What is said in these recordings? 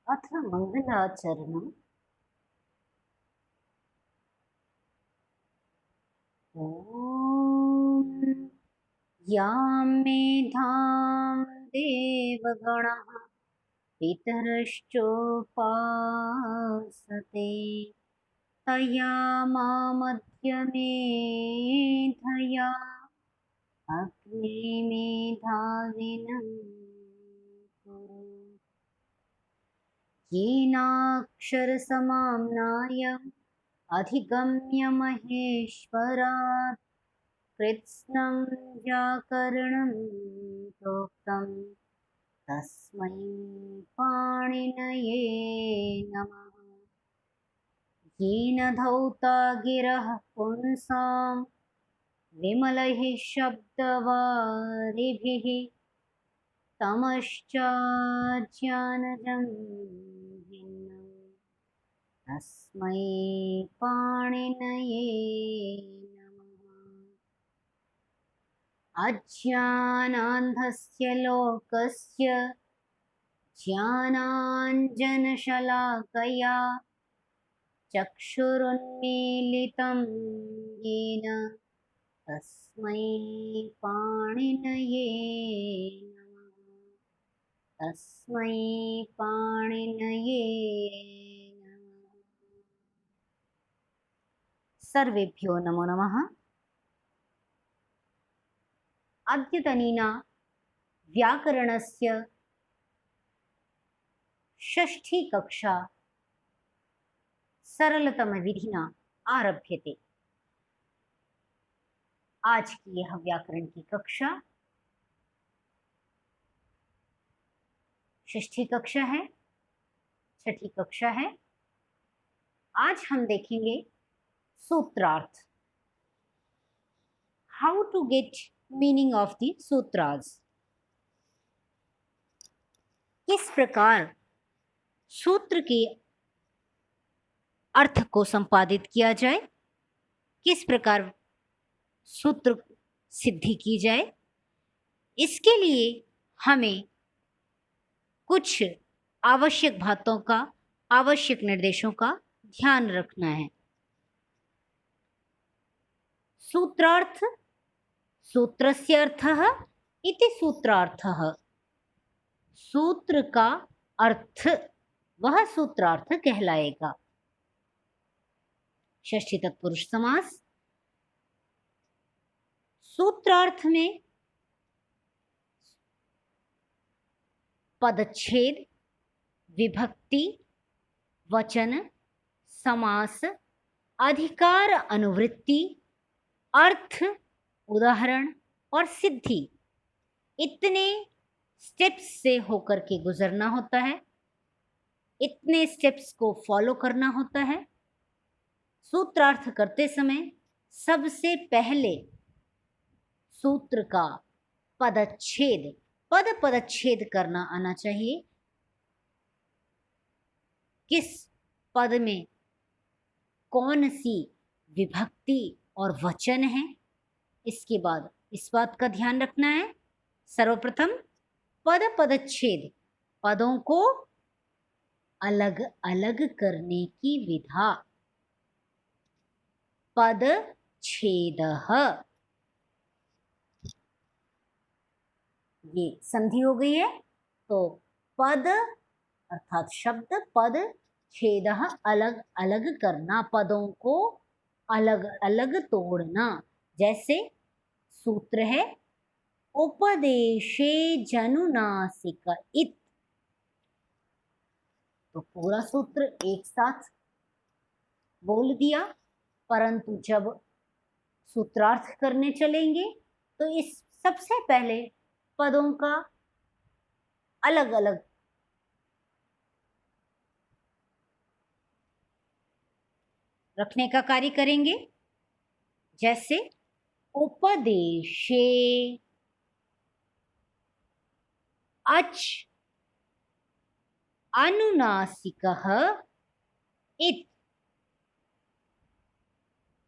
अथ मङ्गलाचरणम्। ॐ यां मेधां देवगणः पितरश्चोपासते तया मामद्य मेधया अग्निमेधाविनं कुरु। येनाक्षरसमाम्नायम् अधिगम्य महेश्वरात् कृत्स्नं व्याकरणं प्रोक्तं तस्मै पाणिनये नमः। येन धौता गिरः पुंसां विमलैः शब्दवारिभिः तमश्चाज्ञानजं भिन्नम् तस्मै पाणिनये नमः। अज्ञानान्धस्य लोकस्य ज्ञानाञ्जनशलाकया चक्षुरुन्मीलितं येन तस्मै पाणिनये नमः। तस्मै पाणिनये नमः। सर्वेभ्यो नमो नमः। अद्यतनीना व्याकरणस्य षष्ठी कक्षा सरलतमविधिना आरभ्यते। आज की यह व्याकरण की कक्षा षष्ठी कक्षा है, छठी कक्षा है। आज हम देखेंगे सूत्रार्थ, how to get meaning of the sutras. किस प्रकार सूत्र के अर्थ को संपादित किया जाए, किस प्रकार सूत्र सिद्धि की जाए, इसके लिए हमें कुछ आवश्यक बातों का, आवश्यक निर्देशों का ध्यान रखना है। सूत्रार्थ सूत्रस्य अर्थः इति सूत्रार्थः। सूत्र का अर्थ वह सूत्रार्थ कहलाएगा। षष्ठी तत्पुरुष समास। सूत्रार्थ में पदच्छेद, विभक्ति, वचन, समास, अधिकार, अनुवृत्ति, अर्थ, उदाहरण और सिद्धि, इतने स्टेप्स से होकर के गुजरना होता है, इतने स्टेप्स को फॉलो करना होता है। सूत्रार्थ करते समय सबसे पहले सूत्र का पदच्छेद, पदच्छेद करना आना चाहिए। किस पद में कौन सी विभक्ति और वचन है, इसके बाद इस बात का ध्यान रखना है। सर्वप्रथम पदच्छेद, पदों को अलग अलग करने की विधा। पदच्छेदः, ये संधि हो गई है, तो पद अर्थात शब्द, पद, छेदः अलग अलग करना, पदों को अलग अलग तोड़ना। जैसे सूत्र है उपदेशे जनुनासिक इत, तो पूरा सूत्र एक साथ बोल दिया, परंतु जब सूत्रार्थ करने चलेंगे तो इस सबसे पहले पदों का अलग अलग रखने का कार्य करेंगे। जैसे उपदेशे अच अनुनासिकः इत,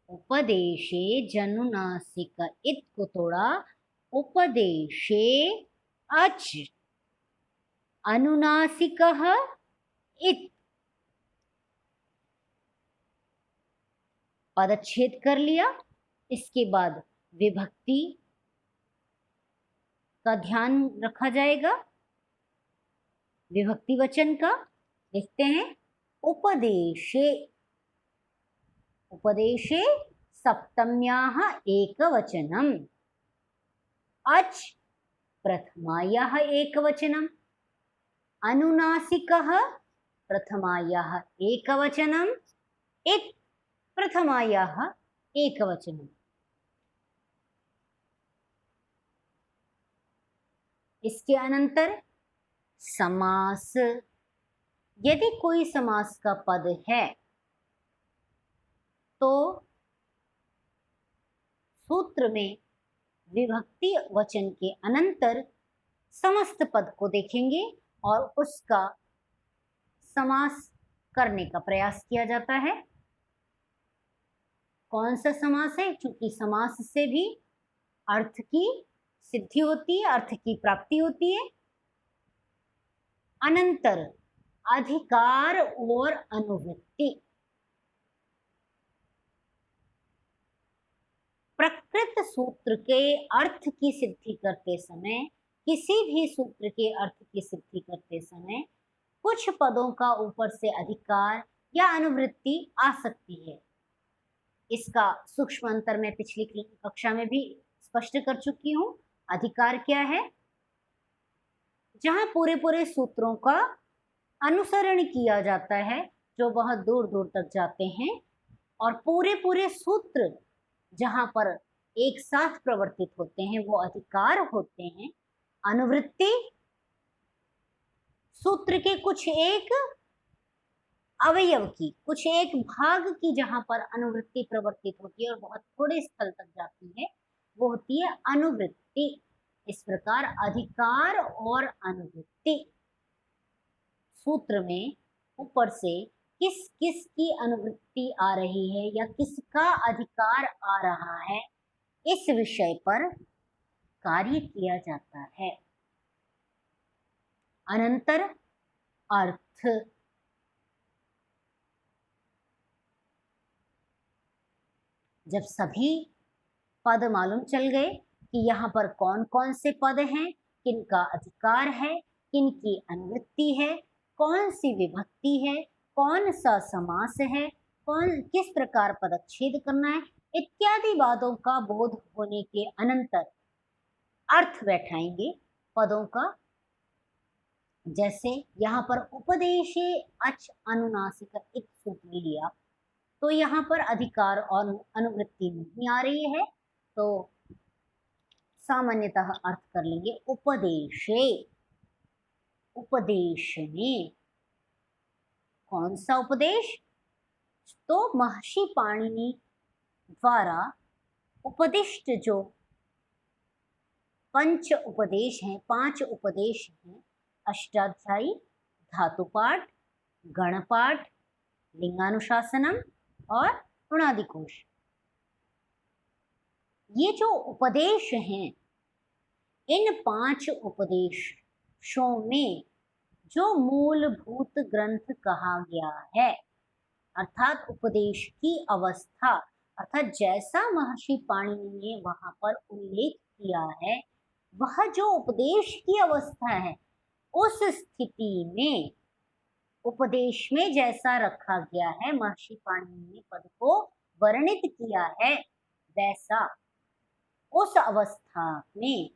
उपदेशे जनुनासिक इत को तोड़ा, उपदेशे अच अनुनासिकः इत पदच्छेद कर लिया। इसके बाद विभक्ति का ध्यान रखा जाएगा, विभक्ति वचन का। देखते हैं, उपदेशे, उपदेशे सप्तम्याः एकवचनम्, अच् प्रथमायाः एकवचनम्, अनुनासिकः प्रथमायाः एकवचनम्, इत् प्रथमायाः एकवचनम्। इसके अनंतर समास। यदि कोई समास का पद है तो सूत्र में विभक्ति वचन के अनंतर समस्त पद को देखेंगे और उसका समास करने का प्रयास किया जाता है। कौन सा समास है? क्योंकि समास से भी अर्थ की सिद्धि होती है, अर्थ की प्राप्ति होती है। अनंतर अधिकार और अनुवृत्ति। प्रकृत सूत्र के अर्थ की सिद्धि करते समय, किसी भी सूत्र के अर्थ की सिद्धि करते समय कुछ पदों का ऊपर से अधिकार या अनुवृत्ति आ सकती है। इसका सूक्ष्म अंतर मैं पिछली कक्षा में भी स्पष्ट कर चुकी हूं। अधिकार क्या है? जहां पूरे पूरे सूत्रों का अनुसरण किया जाता है, जो बहुत दूर दूर तक जाते हैं, और पूरे पूरे सूत्र जहां पर एक साथ प्रवर्तित होते हैं, वो अधिकार होते हैं। अनुवृत्ति सूत्र के कुछ एक अवयव की, कुछ एक भाग की जहां पर अनुवृत्ति प्रवर्तित होती है और बहुत थोड़े स्थल तक जाती है, वो होती है अनुवृत्ति। इस प्रकार अधिकार और अनुवृत्ति सूत्र में ऊपर से किस किस की अनुवृत्ति आ रही है या किसका अधिकार आ रहा है, इस विषय पर कार्य किया जाता है। अनंतर अर्थ। जब सभी पद मालूम चल गए कि यहाँ पर कौन कौन से पद हैं, किनका अधिकार है, किनकी अनुवृत्ति है, कौन सी विभक्ति है, कौन सा समास है, कौन किस प्रकार पदच्छेद करना है, इत्यादि बातों का बोध होने के अनंतर अर्थ बैठाएंगे पदों का। जैसे यहाँ पर उपदेशे अच अनुनासिक इत सूत्र लिया, तो यहाँ पर अधिकार और अनुवृत्ति नहीं आ रही है, तो सामान्यतः अर्थ कर लेंगे उपदेशे, उपदेश में। कौन सा उपदेश? तो महर्षि पाणिनि द्वारा उपदिष्ट जो पंच उपदेश हैं, 5 उपदेश हैं, अष्टाध्यायी, धातुपाठ, गणपाठ, लिंगानुशासनम और उणादिकोश। ये जो उपदेश हैं, इन 5 उपदेशों में जो मूलभूत ग्रंथ कहा गया है, अर्थात उपदेश की अवस्था, अर्थात जैसा महर्षि पाणिनि ने वहां पर उल्लेख किया है, वह जो उपदेश की अवस्था है, उस स्थिति में उपदेश में जैसा रखा गया है, महर्षि पाणिनि ने पद को वर्णित किया है, वैसा उस अवस्था में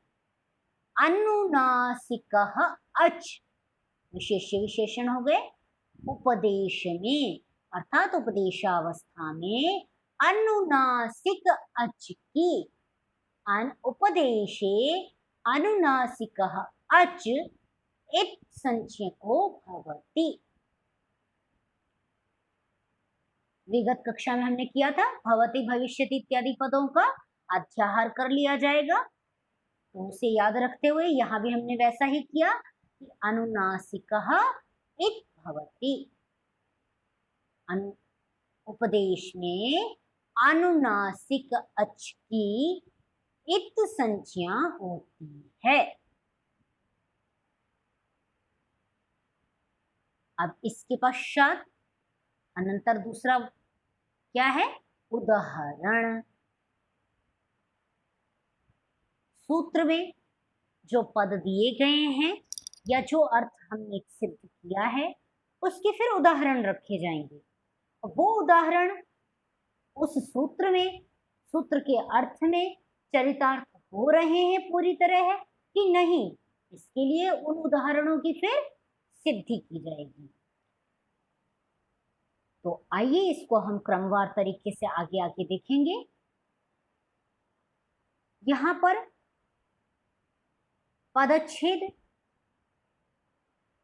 अनुनासिकः अच, विशेष्य विशेषण हो गए, उपदेश में, अर्थात उपदेशावस्था में अनुनासिक अच की, उपदेशे अनुनासिकः अच इत संचयको भवति। विगत कक्षा में हमने किया था, भवति भविष्यति इत्यादि पदों का अध्याहार कर लिया जाएगा, तो उसे याद रखते हुए यहाँ भी हमने वैसा ही किया कि अनुनासिकः इत भवति। उपदेश में अनुनासिक अच की इत संज्ञा होती है। अब इसके पश्चात अनंतर दूसरा क्या है? उदाहरण। सूत्र में जो पद दिए गए हैं या जो अर्थ हमने सिद्ध किया है उसके फिर उदाहरण रखे जाएंगे। वो उदाहरण उस सूत्र में, सूत्र के अर्थ में चरितार्थ हो रहे हैं पूरी तरह है कि नहीं, इसके लिए उन उदाहरणों की फिर सिद्धि की जाएगी। तो आइए इसको हम क्रमवार तरीके से आगे आगे देखेंगे। यहां पर पदच्छेद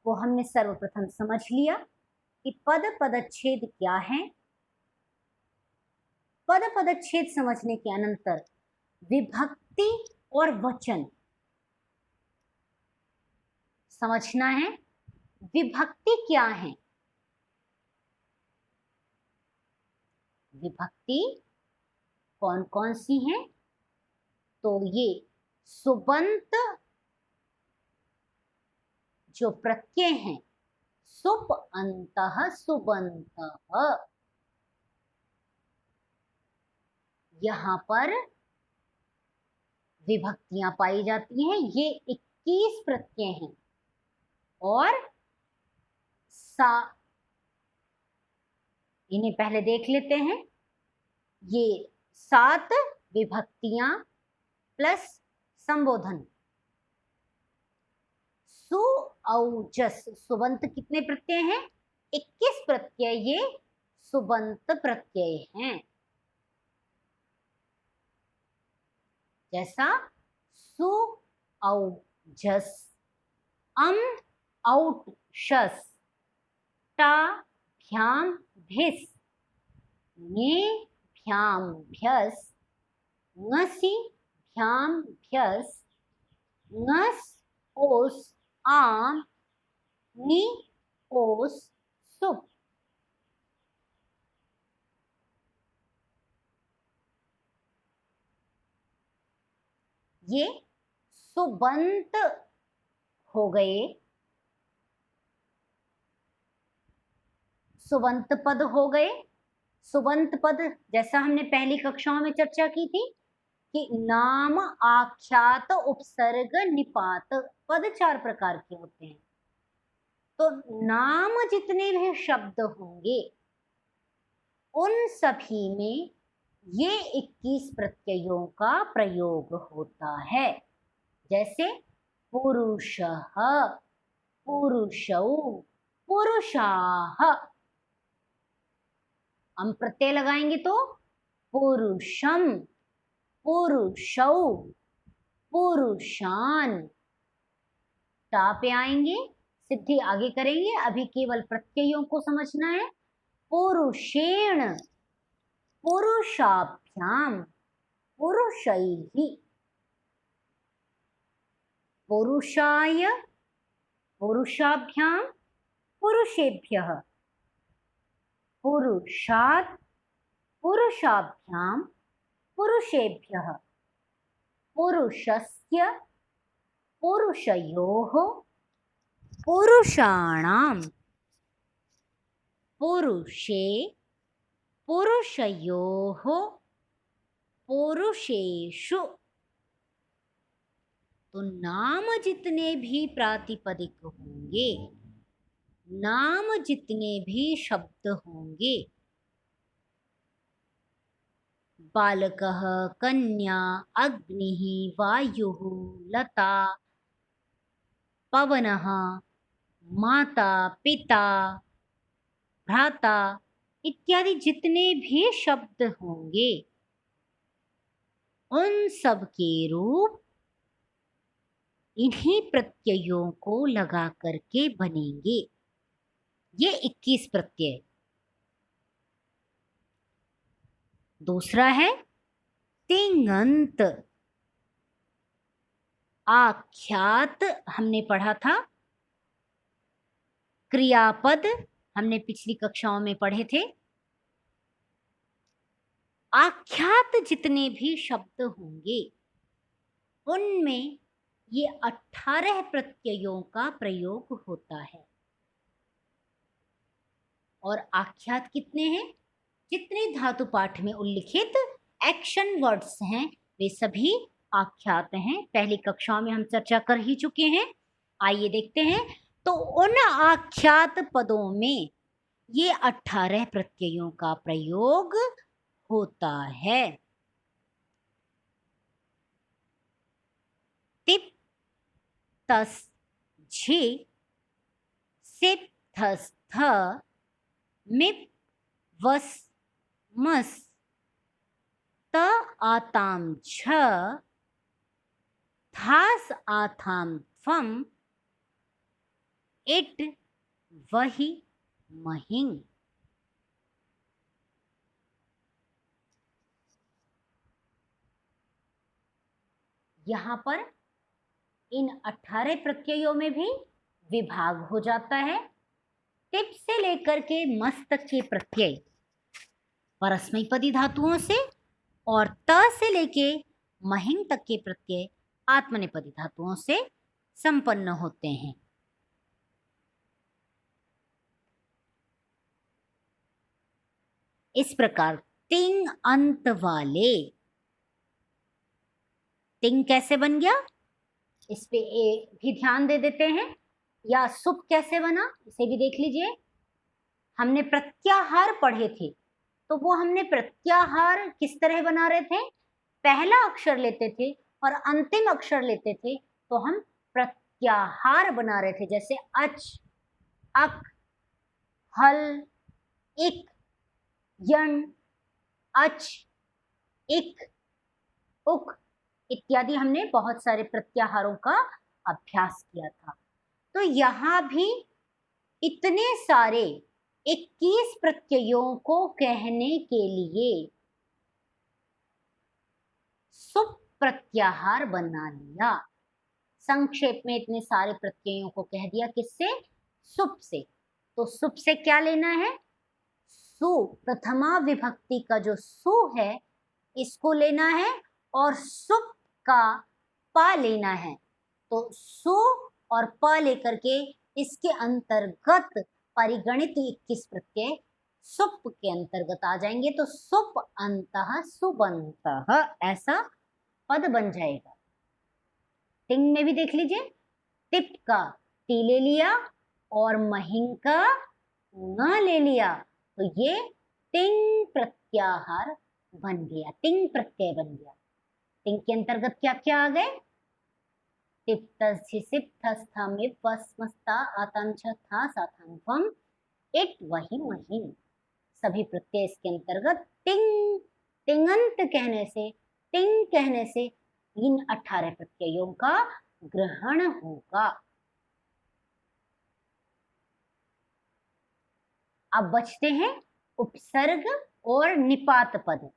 को हमने सर्वप्रथम समझ लिया कि पदच्छेद क्या है। पदच्छेद समझने के अनंतर विभक्ति और वचन समझना है। विभक्ति क्या है? विभक्ति कौन कौन सी हैं? तो ये सुबंत जो प्रत्यय हैं, सुप अंतः सुबंतः, यहां पर विभक्तियां पाई जाती हैं। ये 21 प्रत्यय हैं और इन्हें पहले देख लेते हैं। ये 7 विभक्तियां प्लस संबोधन। सु औजस, सुबंत कितने प्रत्यय हैं? 21 प्रत्यय ये सुबंत प्रत्यय हैं। जैसा सु औजस, औट शस, टा भ्याम भिस, ने भ्याम भ्यस, ngसी भ्याम भ्यस, ngस ओस आम, नि ओस सुप। ये सुबंत हो गए, सुबंत पद हो गए। सुबंत पद जैसा हमने पहली कक्षाओं में चर्चा की थी कि नाम, आख्यात, उपसर्ग, निपात पद 4 प्रकार के होते हैं। तो नाम जितने भी शब्द होंगे उन सभी में ये 21 प्रत्ययों का प्रयोग होता है। जैसे पुरुषः, पुरुषौ, पुरुषाः। हम प्रत्यय लगाएंगे तो पुरुषम, पुरुषौ, पुरुषान। टा पे आएंगे, सिद्धि आगे करेंगे। अभी केवल प्रत्ययों को समझना है। पुरुषेण, पुरुषाभ्याम, पुरुषैः, पुरुषाय, पुरुषाभ्याम, पुरुषेभ्यः, पुरुषात्, पुरुषाभ्याम, पुरुषेभ्यः, पुरुषस्य, पुरुषयोः, पुरुषाणां, पुरुषे, पुरुषयोः, पुरुषेषु। तो नाम जितने भी प्रातिपदिक होंगे, नाम जितने भी शब्द होंगे, बालकः, कन्या, अग्निः, वायुः, लता, पवनः, माता, पिता, भ्राता इत्यादि जितने भी शब्द होंगे उन सब के रूप इन्हीं प्रत्ययों को लगा करके बनेंगे। ये 21 प्रत्यय। दूसरा है तिङन्त। आख्यात हमने पढ़ा था, क्रियापद हमने पिछली कक्षाओं में पढ़े थे। आख्यात जितने भी शब्द होंगे उनमें ये 18 प्रत्ययों का प्रयोग होता है। और आख्यात कितने हैं? जितने धातु पाठ में उल्लिखित एक्शन वर्ड्स हैं वे सभी आख्यात हैं। पहली कक्षाओं में हम चर्चा कर ही चुके हैं। आइए देखते हैं। तो उन आख्यात पदों में ये 18 प्रत्ययों का प्रयोग होता है। टिप, तस, झी, सिप, थस, थ, मिप, वस, मस, त, आताम, छ, थास, आथाम, फम, इट, वही, महिंग। यहां पर इन 18 प्रत्ययों में भी विभाग हो जाता है। टिप से लेकर के मस तक के प्रत्यय परस्मैपदी धातुओं से और त से लेके महिंग तक के प्रत्यय आत्मनेपदी धातुओं से संपन्न होते हैं। इस प्रकार तिंग अंत वाले, तिंग कैसे बन गया इस पे भी ध्यान दे देते हैं। या सुप कैसे बना इसे भी देख लीजिए। हमने प्रत्याहार पढ़े थे, तो वो हमने प्रत्याहार किस तरह बना रहे थे? पहला अक्षर लेते थे और अंतिम अक्षर लेते थे तो हम प्रत्याहार बना रहे थे। जैसे अच, अक, हल, इक, यण, अच, इक, उक इत्यादि हमने बहुत सारे प्रत्याहारों का अभ्यास किया था। तो यहाँ भी इतने सारे 21 प्रत्ययों को कहने के लिए सुप प्रत्याहार बना लिया। संक्षेप में इतने सारे प्रत्ययों को कह दिया किससे? सुप से। तो सुप से क्या लेना है? सु, प्रथमा विभक्ति का जो सु है इसको लेना है और सुप का पा लेना है। तो सु और प लेकर के इसके अंतर्गत परिगणित 21 प्रत्यय सुप के अंतर्गत आ जाएंगे। तो सुप अंतः सुबंतः ऐसा पद बन जाएगा। तिंग में भी देख लीजिए, टिप का टी ले लिया और महिंग का न ले लिया तो ये तिंग प्रत्याहार बन गया, तिंग प्रत्यय बन गया। तिंग के अंतर्गत क्या क्या आ गए? टिप, तस, झि, सिप, थस, थ, मिप, वस, मस, ता, आताम, छ, थास, आथाम, फम, इट, वही, महिंग सभी प्रत्यय इसके अंतर्गत तिंग, तिंगंत कहने से, तिंग कहने से इन 18 प्रत्ययों का ग्रहण होगा। अब बचते हैं उपसर्ग और निपात पद।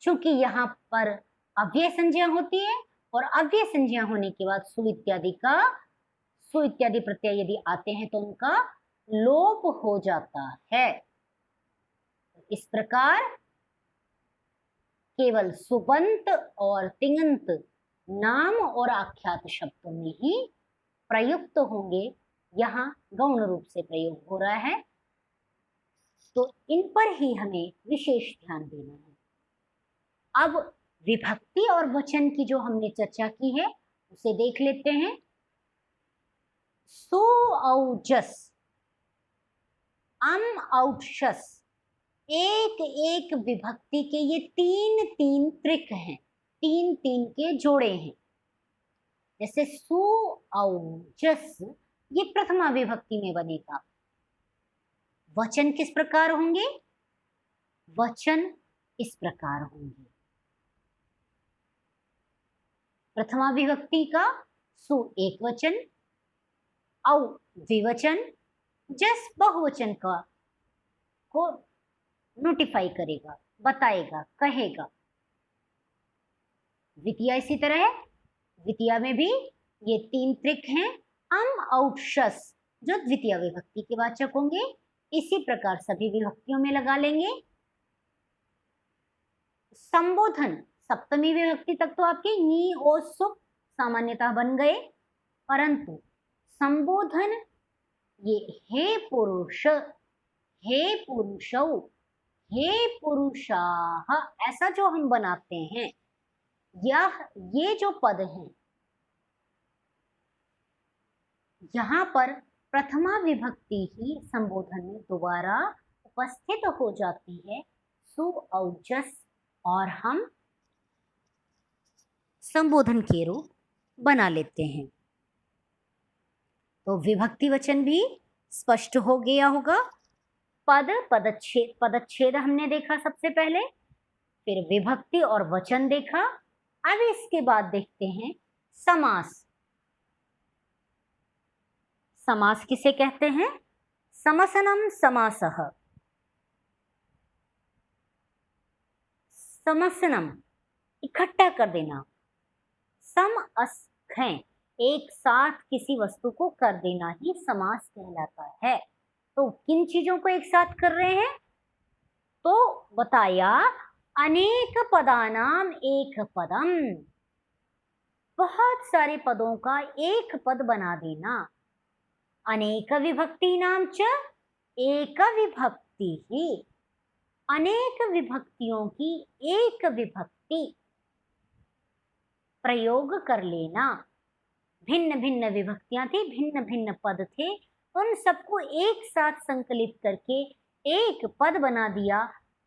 चूंकि यहाँ पर अव्यय संज्ञा होती है और अव्यय संज्ञा होने के बाद सु इत्यादि प्रत्यय यदि आते हैं तो उनका लोप हो जाता है। इस प्रकार केवल सुबंत और तिंगंत नाम और आख्यात शब्दों में ही प्रयुक्त होंगे। यहाँ गौण रूप से प्रयोग हो रहा है तो इन पर ही हमें विशेष ध्यान देना है। अब विभक्ति और वचन की जो हमने चर्चा की है उसे देख लेते हैं। सु, औ, जस, अम, औक्षस, एक एक विभक्ति के ये तीन तीन त्रिक हैं, तीन तीन के जोड़े हैं। जैसे सु, औ, जस ये प्रथमा विभक्ति में बनेगा। वचन किस प्रकार होंगे? वचन इस प्रकार होंगे। प्रथमा विभक्ति का सु एक वचन, औ द्विवचन, जस बहुवचन का को नोटिफाई करेगा, बताएगा, कहेगा। द्वितीया इसी तरह है। द्वितीया में भी ये तीन त्रिक हैं, अम, औ, शस जो द्वितीय विभक्ति के वाचक होंगे। इसी प्रकार सभी विभक्तियों में लगा लेंगे। संबोधन सप्तमी विभक्ति तक तो आपके नी, ओ, सुप सामान्यतः बन गए, परंतु संबोधन ये हे पुरुष, हे पुरुषौ, हे पुरुषाः, ऐसा जो हम बनाते हैं, यह ये जो पद हैं, यहाँ पर प्रथमा विभक्ति ही संबोधन में दोबारा उपस्थित हो जाती है, सुऔजस, और हम संबोधन के रूप बना लेते हैं। तो विभक्ति वचन भी स्पष्ट हो गया होगा। पदच्छेद हमने देखा सबसे पहले, फिर विभक्ति और वचन देखा। अब इसके बाद देखते हैं समास। समास किसे कहते हैं? समसनम समासः। समसनम इकट्ठा कर देना, सम अस्खें एक साथ किसी वस्तु को कर देना ही समास कहलाता है। तो किन चीजों को एक साथ कर रहे हैं? तो बताया अनेक पदानाम एक पदम, बहुत सारे पदों का एक पद बना देना। अनेक विभक्ति नाम च एक विभक्ति ही, अनेक विभक्तियों की एक विभक्ति प्रयोग कर लेना। भिन्न भिन्न विभक्तियां थी, भिन्न भिन्न पद थे, उन सबको एक साथ संकलित करके एक पद बना दिया,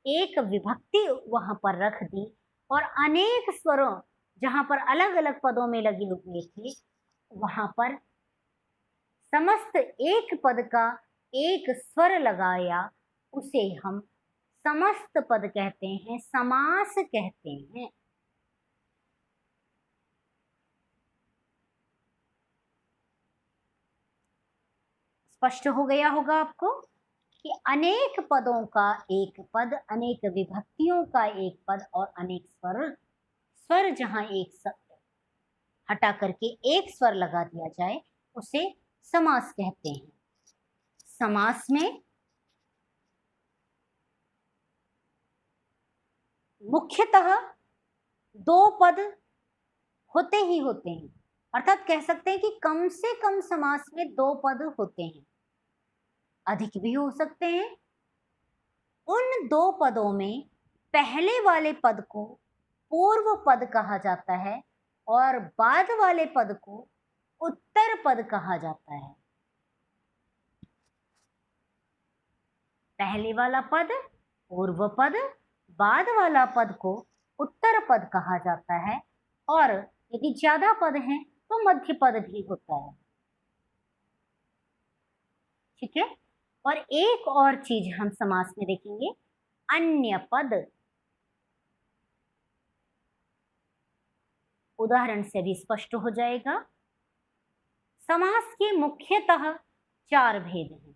एक विभक्ति वहां पर रख दी, और अनेक स्वरों जहां पर अलग अलग पदों में लगे हुए थे, वहां पर समस्त एक पद का एक स्वर लगाया, उसे हम समस्त पद कहते हैं, समास कहते हैं। स्पष्ट हो गया होगा आपको कि अनेक पदों का एक पद, अनेक विभक्तियों का एक पद, और अनेक स्वर, स्वर जहां एक हटा करके एक स्वर लगा दिया जाए उसे समास कहते हैं। समास में मुख्यतः दो पद होते ही होते हैं, अर्थात कह सकते हैं कि कम से कम समास में दो पद होते हैं, अधिक भी हो सकते हैं। उन दो पदों में पहले वाले पद को पूर्व पद कहा जाता है और बाद वाले पद को उत्तर पद कहा जाता है। पहले वाला पद पूर्व पद, बाद वाला पद को उत्तर पद कहा जाता है, और यदि ज्यादा पद हैं तो मध्य पद भी होता है। ठीक है। और एक और चीज हम समास में देखेंगे, अन्य पद। उदाहरण से भी स्पष्ट हो जाएगा। समास के मुख्यतः चार भेद हैं।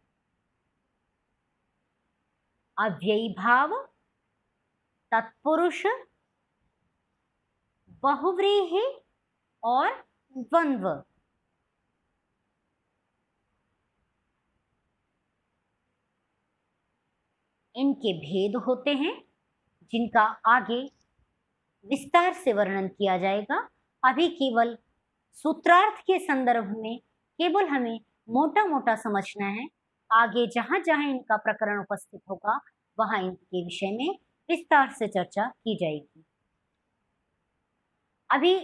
अव्ययी भाव, तत्पुरुष, बहुव्रीहि और द्वंद्व। इनके भेद होते हैं जिनका आगे विस्तार से वर्णन किया जाएगा। अभी केवल सूत्रार्थ के संदर्भ में केवल हमें मोटा मोटा समझना है। आगे जहां जहां इनका प्रकरण उपस्थित होगा वहां इनके विषय में विस्तार से चर्चा की जाएगी। अभी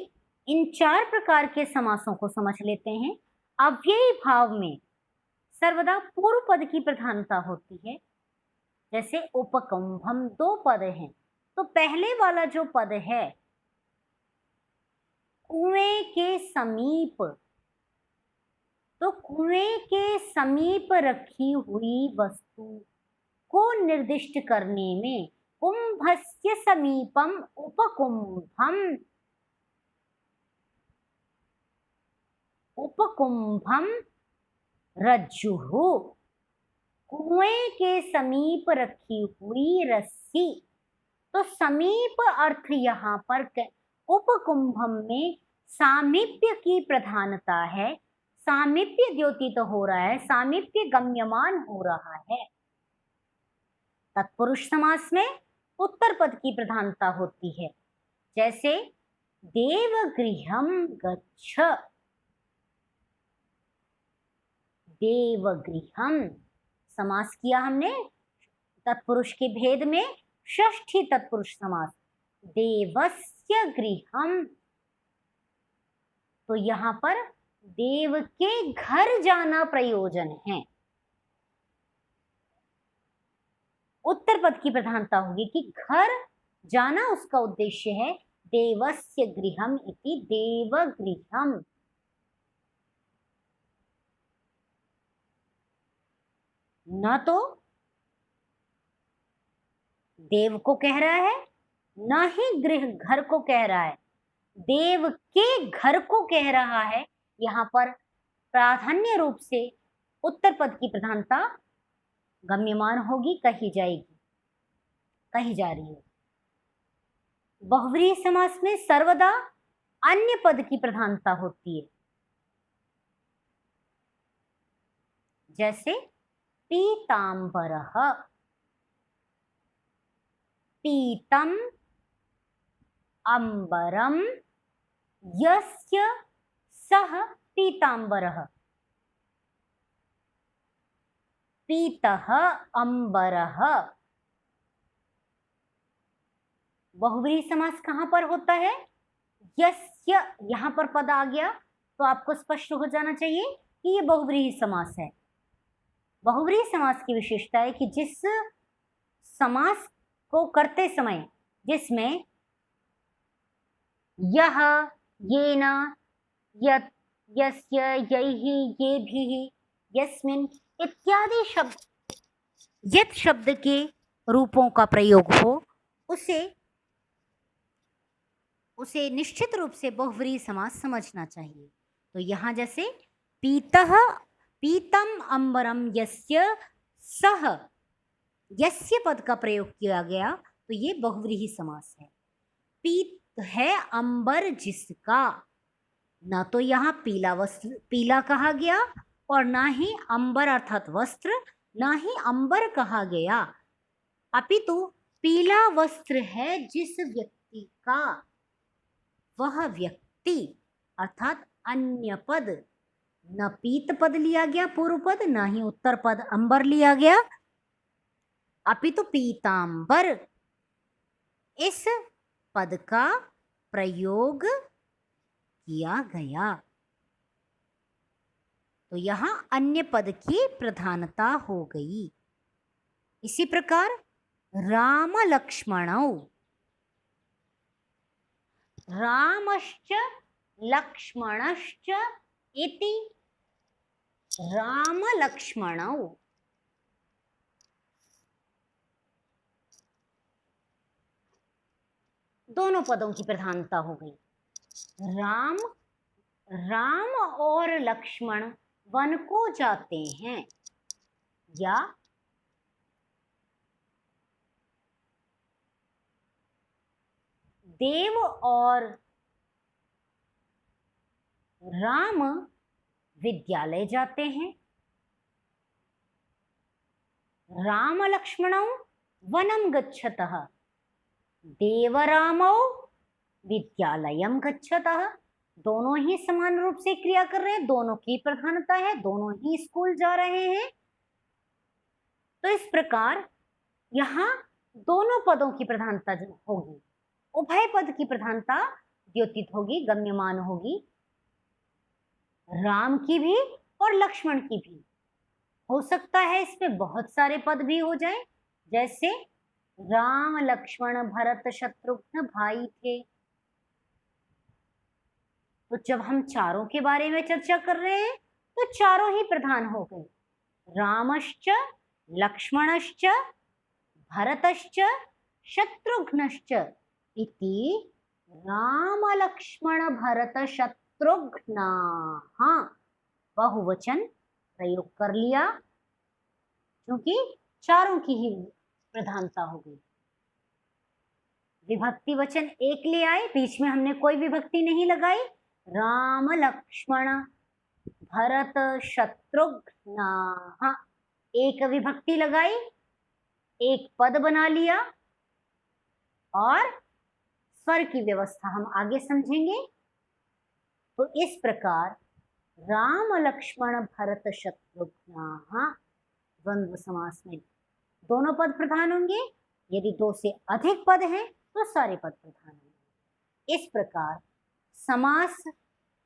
इन चार प्रकार के समासों को समझ लेते हैं। अव्ययी भाव में सर्वदा पूर्व पद की प्रधानता होती है। जैसे उपकुंभम, दो पद हैं, तो पहले वाला जो पद है, कुएं के समीप, तो कुएं के समीप रखी हुई वस्तु को निर्दिष्ट करने में कुंभस्य समीपम उपकुंभम, उपकुंभम रज्जुः, कुएं के समीप रखी हुई रस्सी। तो समीप अर्थ यहाँ पर उपकुंभम में सामीप्य की प्रधानता है, सामीप्य द्योतित हो रहा है, सामीप्य गम्यमान हो रहा है। तत्पुरुष समास में उत्तर पद की प्रधानता होती है। जैसे देवगृहम गच्छ, देवगृहम समास किया हमने तत्पुरुष के भेद में षष्ठी तत्पुरुष समास, देवस्य गृहम। तो यहां पर देव के घर जाना प्रयोजन है। उत्तर पद की प्रधानता होगी कि घर जाना उसका उद्देश्य है। देवस्य गृहम इति देवगृहम। न तो देव को कह रहा है, न ही गृह घर को कह रहा है, देव के घर को कह रहा है। यहां पर प्राधान्य रूप से उत्तर पद की प्रधानता गम्यमान होगी, कही जाएगी, कही जा रही है। बहुव्रीहि समास में सर्वदा अन्य पद की प्रधानता होती है। जैसे पीतांबरः, पीतम अंबरम यस्य सः पीतांबरः, पीतः अंबरः। बहुव्रीहि समास कहां पर होता है? यस्य, यहां पर पद आ गया तो आपको स्पष्ट हो जाना चाहिए कि ये बहुव्रीहि समास है। बहुव्रीहि समास की विशेषता है कि जिस समास को करते समय जिसमें यह, येन, यत्, यस्य, यैहि, येभिः, यस्मिन् इत्यादि शब्द, यत् शब्द के रूपों का प्रयोग हो, उसे निश्चित रूप से बहुव्रीहि समास समझना चाहिए। तो यहां जैसे पीतः, पीतम अंबरम यस्य सः, यस्य पद का प्रयोग किया गया तो ये बहुव्रीहि समास है। पीत है अंबर जिसका, ना तो यहाँ पीला वस्त्र, पीला कहा गया, और ना ही अंबर अर्थात वस्त्र, ना ही अंबर कहा गया, अपितु पीला वस्त्र है जिस व्यक्ति का, वह व्यक्ति अर्थात अन्य पद, न पीत पद लिया गया पूर्व पद, ना ही उत्तर पद अंबर लिया गया, अपितु पीतांबर इस पद का प्रयोग किया गया। तो यहां अन्य पद की प्रधानता हो गई। इसी प्रकार राम लक्ष्मणौ, रामश्च लक्ष्मणश्च इति राम लक्ष्मणौ। दोनों पदों की प्रधानता हो गई। राम, राम और लक्ष्मण वन को जाते हैं, या देव और राम विद्यालय जाते हैं। राम लक्ष्मणौ वनम गच्छतः, देवरामौ विद्यालयम गच्छतः। दोनों ही समान रूप से क्रिया कर रहे हैं, दोनों की प्रधानता है, दोनों ही स्कूल जा रहे हैं। तो इस प्रकार यहाँ दोनों पदों की प्रधानता होगी, उभय पद की प्रधानता द्योतित होगी, गम्यमान होगी, राम की भी और लक्ष्मण की भी। हो सकता है इसमें बहुत सारे पद भी हो जाएं, जैसे राम लक्ष्मण भरत शत्रुघ्न भाई थे। तो जब हम चारों के बारे में चर्चा कर रहे हैं तो चारों ही प्रधान हो गए, रामश्च लक्ष्मणश्च भरतश्च शत्रुघ्नश्च इति राम लक्ष्मण भरत शत्रुघ्ना। हाँ, बहुवचन प्रयोग कर लिया क्योंकि चारों की ही प्रधानता हो गई। विभक्ति वचन एक ले आए, बीच में हमने कोई विभक्ति नहीं लगाई, राम लक्ष्मण भरत शत्रुघ्न, हाँ एक विभक्ति लगाई, एक पद बना लिया, और स्वर की व्यवस्था हम आगे समझेंगे। तो इस प्रकार राम लक्ष्मण भरत शत्रुघ्न द्वंद्व समास में दोनों पद प्रधान होंगे, यदि दो से अधिक पद हैं तो सारे पद प्रधान होंगे। इस प्रकार समास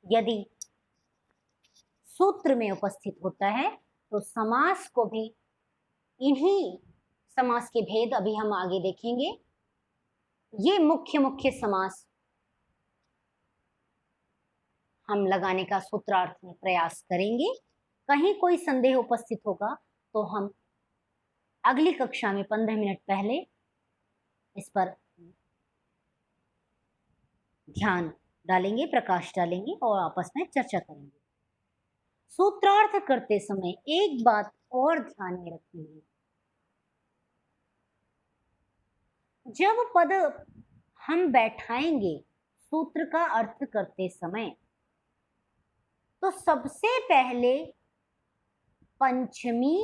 यदि सूत्र में उपस्थित होता है तो समास को भी इन्हीं समास के भेद अभी हम आगे देखेंगे। ये मुख्य मुख्य समास हम लगाने का सूत्रार्थ में प्रयास करेंगे। कहीं कोई संदेह उपस्थित होगा तो हम अगली कक्षा में 15 मिनट पहले इस पर ध्यान डालेंगे, प्रकाश डालेंगे और आपस में चर्चा करेंगे। सूत्रार्थ करते समय एक बात और ध्यान में रखनी है, जब पद हम बैठाएंगे सूत्र का अर्थ करते समय तो सबसे पहले पंचमी,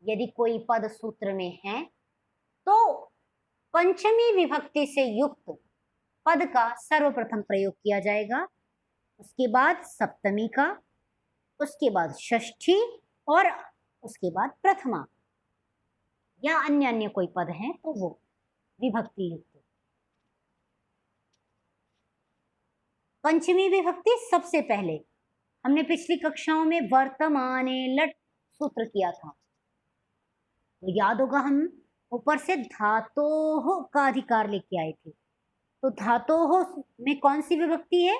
यदि कोई पद सूत्र में है तो पंचमी विभक्ति से युक्त पद का सर्वप्रथम प्रयोग किया जाएगा, उसके बाद सप्तमी का, उसके बाद षष्ठी और उसके बाद प्रथमा, या अन्य अन्य कोई पद है तो वो विभक्ति युक्त। पंचमी विभक्ति सबसे पहले, हमने पिछली कक्षाओं में वर्तमाने लट सूत्र किया था तो याद होगा हम ऊपर से धातोः का अधिकार लेके आए थे। तो धातोः में कौन सी विभक्ति है?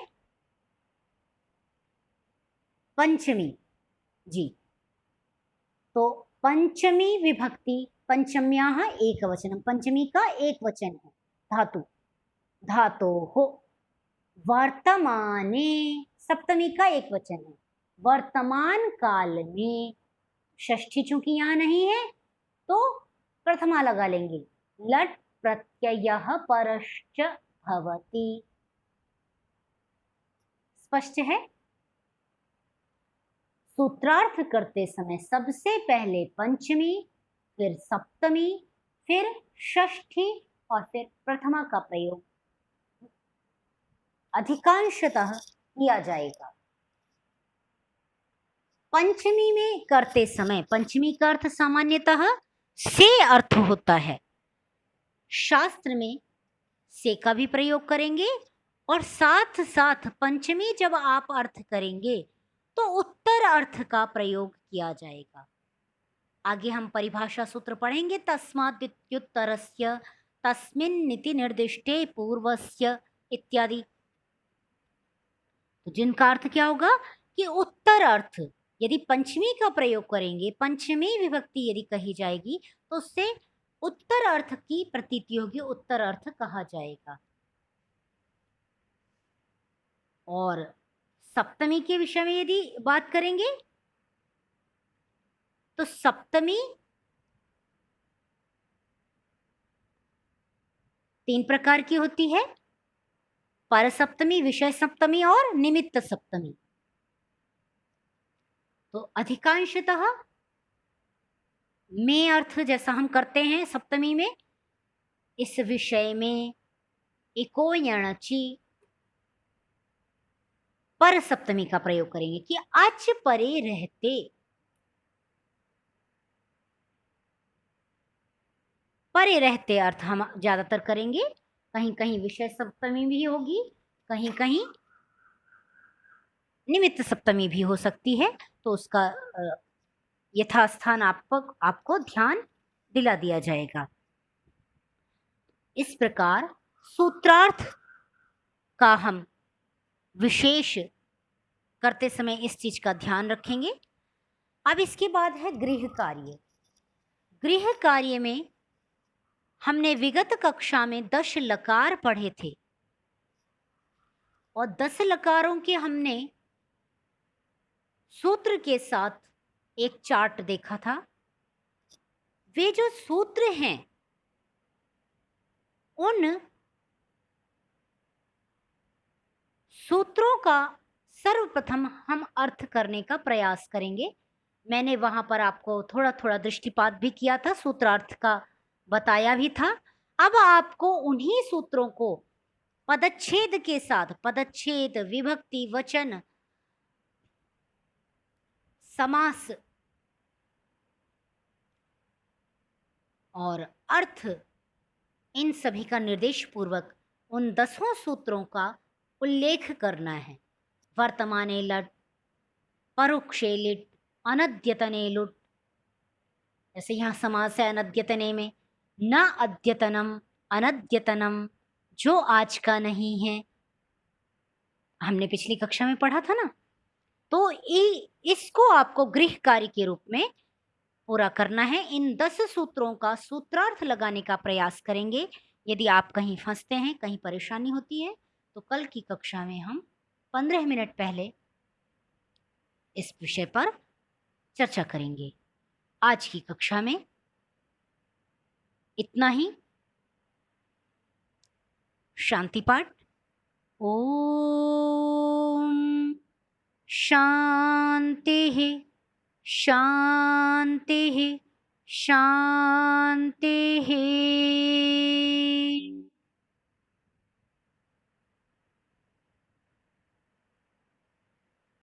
पंचमी जी। तो पंचमी विभक्ति, पंचम्याः एकवचनम, पंचमी का एक वचन है धातु, धातोः। वर्तमाने सप्तमी का एक वचन है, वर्तमान काल में, षष्ठी चूंकि यहाँ नहीं है तो प्रथमा लगा लेंगे, लट प्रत्ययः परश्च भवति। स्पष्ट है? सूत्रार्थ करते समय सबसे पहले पंचमी, फिर सप्तमी, फिर षष्ठी और फिर प्रथमा का प्रयोग अधिकांशतः किया जाएगा। पंचमी में करते समय, पंचमी का अर्थ सामान्यतः से अर्थ होता है, शास्त्र में से का भी प्रयोग करेंगे और साथ साथ पंचमी जब आप अर्थ करेंगे तो उत्तर अर्थ का प्रयोग किया जाएगा। आगे हम परिभाषा सूत्र पढ़ेंगे, तस्मात् इत्युत्तरस्य तस्मिन् इति निर्दिष्टे पूर्वस्य इत्यादि। तो जिनका अर्थ क्या होगा कि उत्तर अर्थ, यदि पंचमी का प्रयोग करेंगे, पंचमी विभक्ति यदि कही जाएगी तो उससे उत्तर अर्थ की प्रतीति होगी, उत्तर अर्थ कहा जाएगा। और सप्तमी के विषय में यदि बात करेंगे तो सप्तमी तीन प्रकार की होती है, पर सप्तमी, विषय सप्तमी और निमित्त सप्तमी। तो अधिकांशतः में अर्थ जैसा हम करते हैं सप्तमी में, इस विषय में इको यणचि पर सप्तमी का प्रयोग करेंगे कि अच परे रहते, परे रहते अर्थ हम ज्यादातर करेंगे। कहीं कहीं विषय सप्तमी भी होगी, कहीं कहीं निमित्त सप्तमी भी हो सकती है, तो उसका यथास्थान आपको ध्यान दिला दिया जाएगा। इस प्रकार सूत्रार्थ का हम विशेष करते समय इस चीज का ध्यान रखेंगे। अब इसके बाद है गृह कार्य। गृह कार्य में हमने विगत कक्षा में 10 लकार पढ़े थे और 10 लकारों के हमने सूत्र के साथ एक चार्ट देखा था। वे जो सूत्र हैं उन सूत्रों का सर्वप्रथम हम अर्थ करने का प्रयास करेंगे। मैंने वहां पर आपको थोड़ा थोड़ा दृष्टिपात भी किया था, सूत्रार्थ का बताया भी था। अब आपको उन्हीं सूत्रों को पदच्छेद के साथ, पदच्छेद, विभक्ति, वचन समास और अर्थ, इन सभी का निर्देश पूर्वक उन 10 सूत्रों का उल्लेख करना है। वर्तमाने लट्, परोक्षे लिट्, अनद्यतने लुट्। जैसे यहाँ समास है अनद्यतने में, न अद्यतनम, अनद्यतनम, जो आज का नहीं है, हमने पिछली कक्षा में पढ़ा था ना। तो इसको आपको गृह कार्य के रूप में पूरा करना है। इन 10 सूत्रों का सूत्रार्थ लगाने का प्रयास करेंगे। यदि आप कहीं फंसते हैं, कहीं परेशानी होती है, तो कल की कक्षा में हम 15 मिनट पहले इस विषय पर चर्चा करेंगे। आज की कक्षा में इतना ही। शांति पाठ। ओम शांतिः शांतिः शांतिः।